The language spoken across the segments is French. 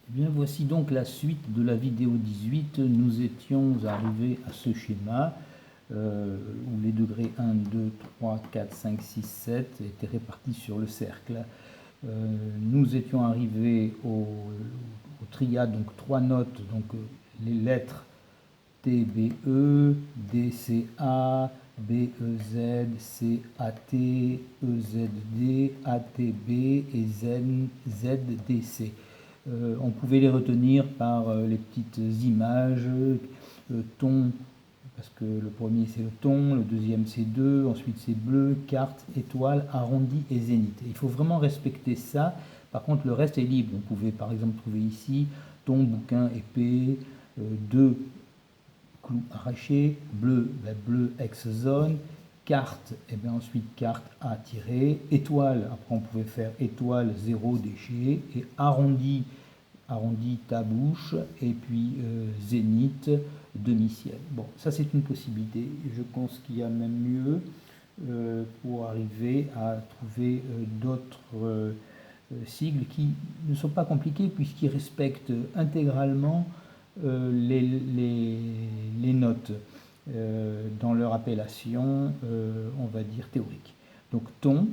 Bien, voici donc la suite de la vidéo 18. Nous étions arrivés à ce schéma où les degrés 1, 2, 3, 4, 5, 6, 7 étaient répartis sur le cercle. Nous étions arrivés aux triades, donc trois notes, donc les lettres T, B, E, D, C, A, B, E, Z, C, A, T, E, Z, D, A, T, B et Z, D, C. On pouvait les retenir par les petites images, ton, parce que le premier c'est le ton, le deuxième c'est 2, ensuite c'est bleu, carte, étoile, arrondi et zénith. Et il faut vraiment respecter ça. Par contre, le reste est libre. On pouvait par exemple trouver ici ton, bouquin, épée, 2 clous arrachés, bleu, bleu ex zone, carte, et bien ensuite carte A tiré, étoile, après on pouvait faire étoile 0 déchet, et arrondi, arrondi ta bouche, et puis zénith, demi-ciel. Bon, ça c'est une possibilité. Je pense qu'il y a même mieux pour arriver à trouver d'autres sigles qui ne sont pas compliqués puisqu'ils respectent intégralement les notes dans leur appellation, on va dire théorique. Donc ton,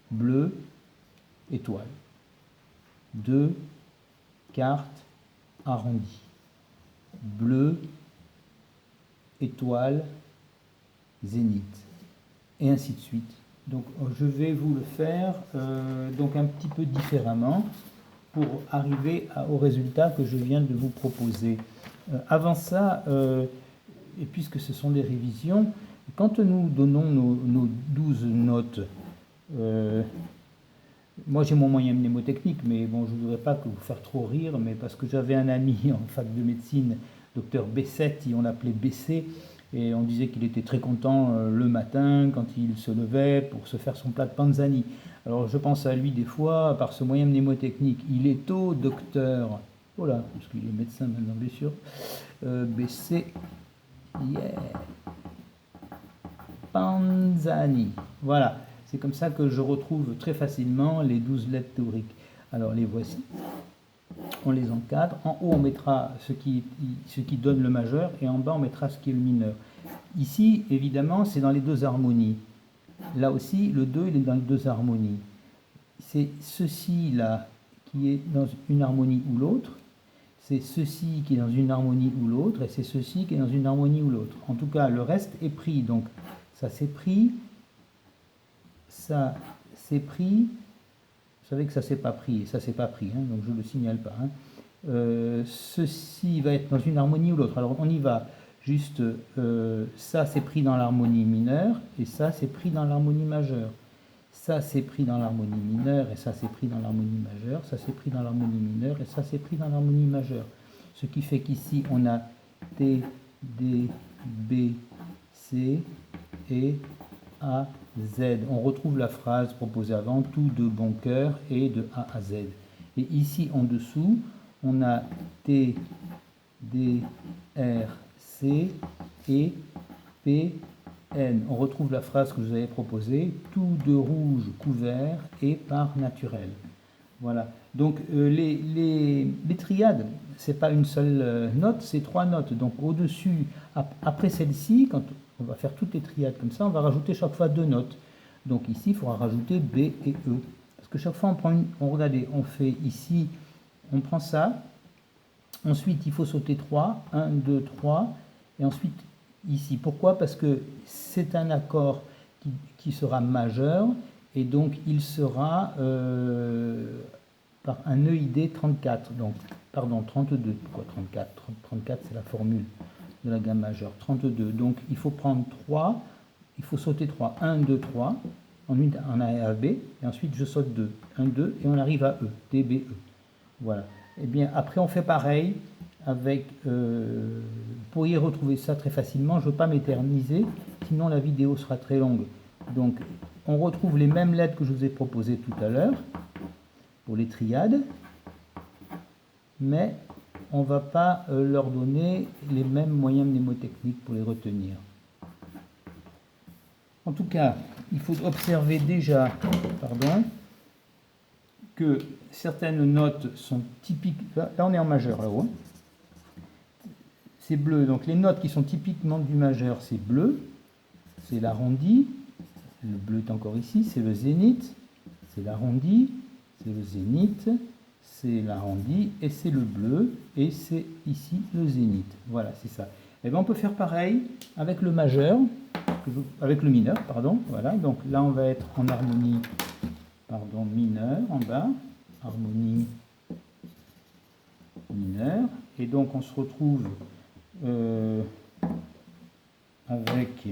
bleu, étoile. 2, carte, arrondi. Bleu, étoile, zénith. Et ainsi de suite. Donc je vais vous le faire donc un petit peu différemment pour arriver au résultat que je viens de vous proposer. Avant ça, et puisque ce sont des révisions, quand nous donnons nos 12 notes, moi j'ai mon moyen mnémotechnique, mais bon, je ne voudrais pas que vous faire trop rire, mais parce que j'avais un ami en fac de médecine, docteur Bessetti, on l'appelait BC, et on disait qu'il était très content le matin quand il se levait pour se faire son plat de panzani. Alors je pense à lui des fois par ce moyen mnémotechnique. Il est au docteur, voilà, parce qu'il est médecin maintenant bien sûr, BC, yeah, Panzani. Voilà, c'est comme ça que je retrouve très facilement les 12 lettres théoriques. Alors les voici. On les encadre. En haut, on mettra ce qui donne le majeur et en bas, on mettra ce qui est le mineur. Ici, évidemment, c'est dans les deux harmonies. Là aussi, le 2, il est dans les deux harmonies. C'est ceci-là qui est dans une harmonie ou l'autre. C'est ceci qui est dans une harmonie ou l'autre. Et c'est ceci qui est dans une harmonie ou l'autre. En tout cas, le reste est pris. Donc, ça c'est pris. Ça c'est pris. Vous savez que ça c'est pas pris et ça c'est pas pris. Hein, donc, je ne le signale pas. Hein. Ceci va être dans une harmonie ou l'autre. Alors, on y va. Juste, ça c'est pris dans l'harmonie mineure et ça c'est pris dans l'harmonie majeure. Ça c'est pris dans l'harmonie mineure et ça c'est pris dans l'harmonie majeure. Ça c'est pris dans l'harmonie mineure et ça c'est pris dans l'harmonie majeure. Ce qui fait qu'ici on a T, D, B, C et A, Z. On retrouve la phrase proposée avant, tout de bon cœur et de A à Z. Et ici en dessous, on a T, D, R, C et P, N. On retrouve la phrase que je vous avais proposée, tout de rouge couvert et par naturel. Voilà. Donc les triades, c'est pas une seule note, c'est trois notes. Donc au-dessus, après celle-ci, quand on va faire toutes les triades comme ça, on va rajouter chaque fois deux notes. Donc ici, il faudra rajouter B et E. Parce que chaque fois, on prend regardez, on fait ici, on prend ça. Ensuite, il faut sauter 3, 1, 2, 3, et ensuite ici. Pourquoi? Parce que c'est un accord qui sera majeur, et donc il sera par un EID 34, donc, pardon, 32. Pourquoi 34? 34, c'est la formule de la gamme majeure. 32, donc il faut prendre 3, il faut sauter 3, 1, 2, 3, ensuite on a A, B, et ensuite je saute 2, 1, 2, et on arrive à E, D, B, E. Voilà. Et bien après on fait pareil avec, vous pourriez retrouver ça très facilement, je ne veux pas m'éterniser, sinon la vidéo sera très longue. Donc on retrouve les mêmes lettres que je vous ai proposées tout à l'heure pour les triades, mais on ne va pas leur donner les mêmes moyens mnémotechniques pour les retenir. En tout cas, il faut observer déjà, que certaines notes sont typiques. Là, on est en majeur là-haut. C'est bleu. Donc les notes qui sont typiquement du majeur, c'est bleu. C'est l'arrondi. Le bleu est encore ici. C'est le zénith. C'est l'arrondi. C'est le zénith. C'est l'arrondi. Et c'est le bleu. Et c'est ici le zénith. Voilà, c'est ça. Et bien on peut faire pareil avec le majeur. Avec le mineur, pardon. Voilà. Donc là, on va être en harmonie. Pardon, mineur en bas. Harmonie mineure. Et donc on se retrouve avec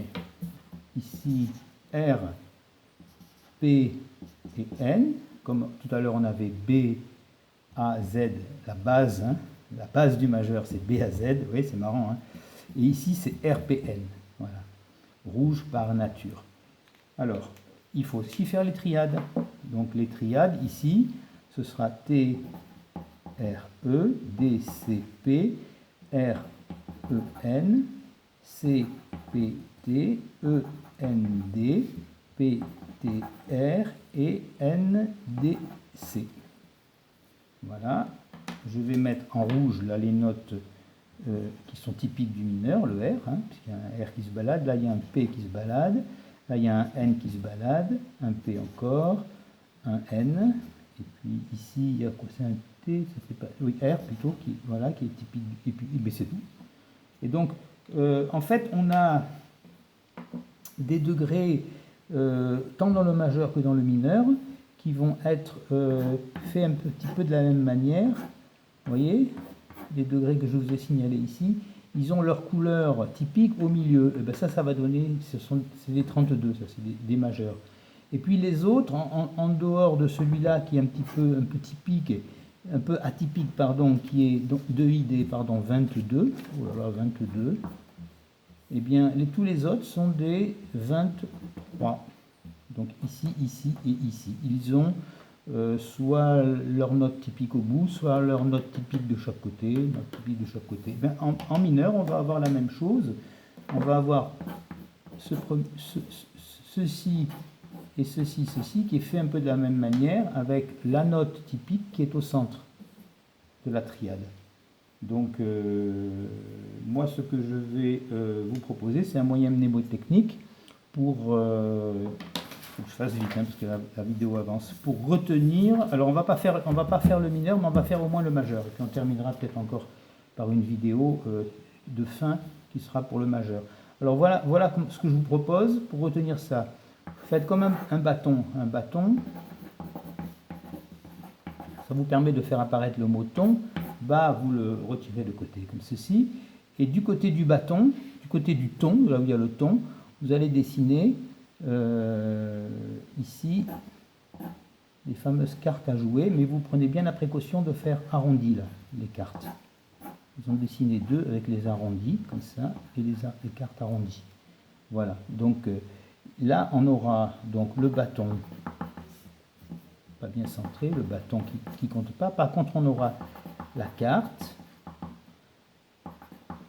ici R, P et N. Comme tout à l'heure on avait B, A, Z, la base. Hein. La base du majeur c'est B, A, Z. Oui, c'est marrant. Hein. Et ici c'est R, P, N. Voilà. Rouge par nature. Alors, il faut aussi faire les triades. Donc les triades ici, ce sera T, R, E, D, C, P, R, E, N, C, P, T, E, N, D, P, T, R et N, D, C. Voilà. Je vais mettre en rouge là les notes qui sont typiques du mineur, le R, hein, puisqu'il y a un R qui se balade, là il y a un P qui se balade, là il y a un N qui se balade, un P encore, un N, et puis ici il y a quoi, c'est un T, ça fait pas, oui, R plutôt, qui, voilà, qui est typique, et puis c'est tout. Et donc en fait on a des degrés tant dans le majeur que dans le mineur qui vont être faits un petit peu de la même manière, vous voyez, les degrés que je vous ai signalés ici, ils ont leur couleur typique au milieu. Et bien ça va donner, c'est des 32, ça c'est des majeurs. Et puis les autres, en dehors de celui-là qui est un peu typique, un peu atypique, pardon, qui est de ID, pardon, 22, oh là là, 22, et bien tous les autres sont des 23. Donc ici, ici et ici. Ils ont soit leur note typique au bout, soit leur note typique de chaque côté, note typique de chaque côté. Ben, en mineur, on va avoir la même chose. On va avoir ceci et ceci qui est fait un peu de la même manière avec la note typique qui est au centre de la triade. Donc, moi, ce que je vais vous proposer, c'est un moyen mnémotechnique pour... faut que je fasse vite hein, parce que la vidéo avance. Pour retenir, alors on va pas faire le mineur, mais on va faire au moins le majeur. Et puis on terminera peut-être encore par une vidéo de fin qui sera pour le majeur. Alors voilà ce que je vous propose pour retenir ça. Faites comme un bâton. Un bâton, ça vous permet de faire apparaître le mot ton. Bas, vous le retirez de côté comme ceci. Et du côté du bâton, du côté du ton, là où il y a le ton, vous allez dessiner ici les fameuses cartes à jouer, mais vous prenez bien la précaution de faire arrondi là, les cartes. Vous en dessinez deux avec les arrondis comme ça et les cartes arrondies. Voilà. Donc là on aura donc le bâton pas bien centré, le bâton qui compte pas. Par contre on aura la carte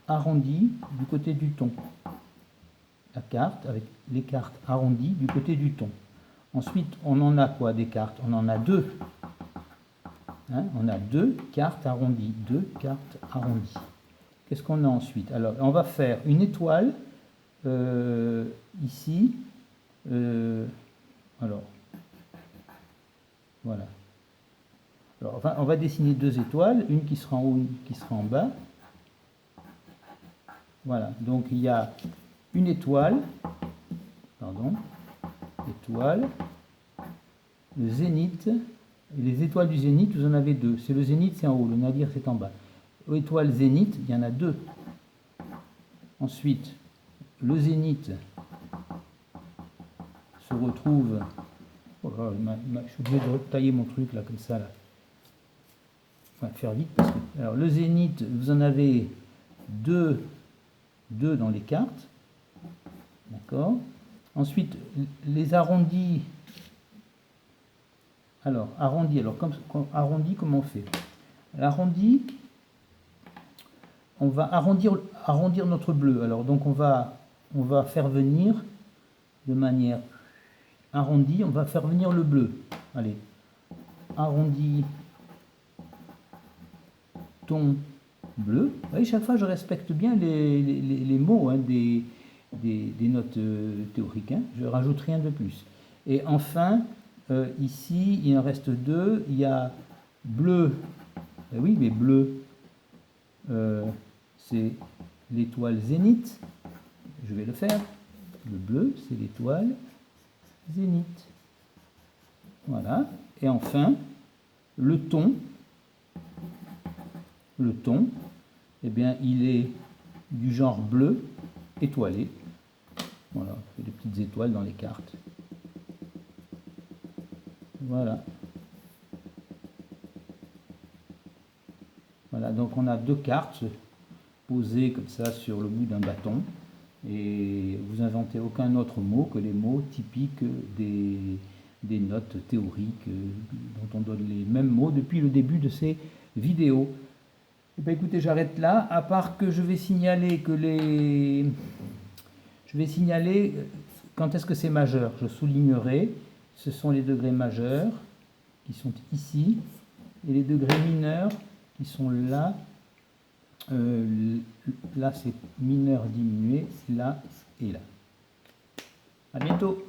arrondie du côté du ton. La carte avec les cartes arrondies du côté du ton. Ensuite, on en a quoi des cartes? On en a deux. Hein, on a deux cartes arrondies. Deux cartes arrondies. Qu'est-ce qu'on a ensuite? Alors, on va faire une étoile ici. Alors, voilà. Alors, enfin, on va dessiner deux étoiles, une qui sera en haut, une qui sera en bas. Voilà. Donc, il y a une étoile, pardon, étoile, le zénith, et les étoiles du zénith, vous en avez deux. C'est le zénith, c'est en haut, le nadir, c'est en bas. Étoile zénith, il y en a deux. Ensuite, le zénith se retrouve... Oh là, je suis obligé de retailler mon truc là, comme ça. Là. On va faire vite. Parce que, alors, le zénith, vous en avez deux dans les cartes. D'accord. Ensuite, les arrondis. Alors, arrondi. Alors, arrondi, comment on fait? L'arrondi, on va arrondir notre bleu. Alors, donc, on va faire venir de manière arrondie, on va faire venir le bleu. Allez, arrondi ton bleu. Vous voyez, chaque fois je respecte bien les mots hein, des notes théoriques. Hein. Je rajoute rien de plus. Et enfin, ici, il en reste deux. Il y a bleu. Eh oui, mais bleu, c'est l'étoile zénith. Je vais le faire. Le bleu, c'est l'étoile zénith. Voilà. Et enfin, le ton, eh bien, il est du genre bleu étoilé. Voilà, des petites étoiles dans les cartes. Voilà. Voilà, donc on a deux cartes posées comme ça sur le bout d'un bâton. Et vous inventez aucun autre mot que les mots typiques des notes théoriques dont on donne les mêmes mots depuis le début de ces vidéos. Et bien écoutez, j'arrête là, à part que je vais signaler quand est-ce que c'est majeur. Je soulignerai, ce sont les degrés majeurs qui sont ici, et les degrés mineurs qui sont là. Là c'est mineur diminué, là et là. À bientôt.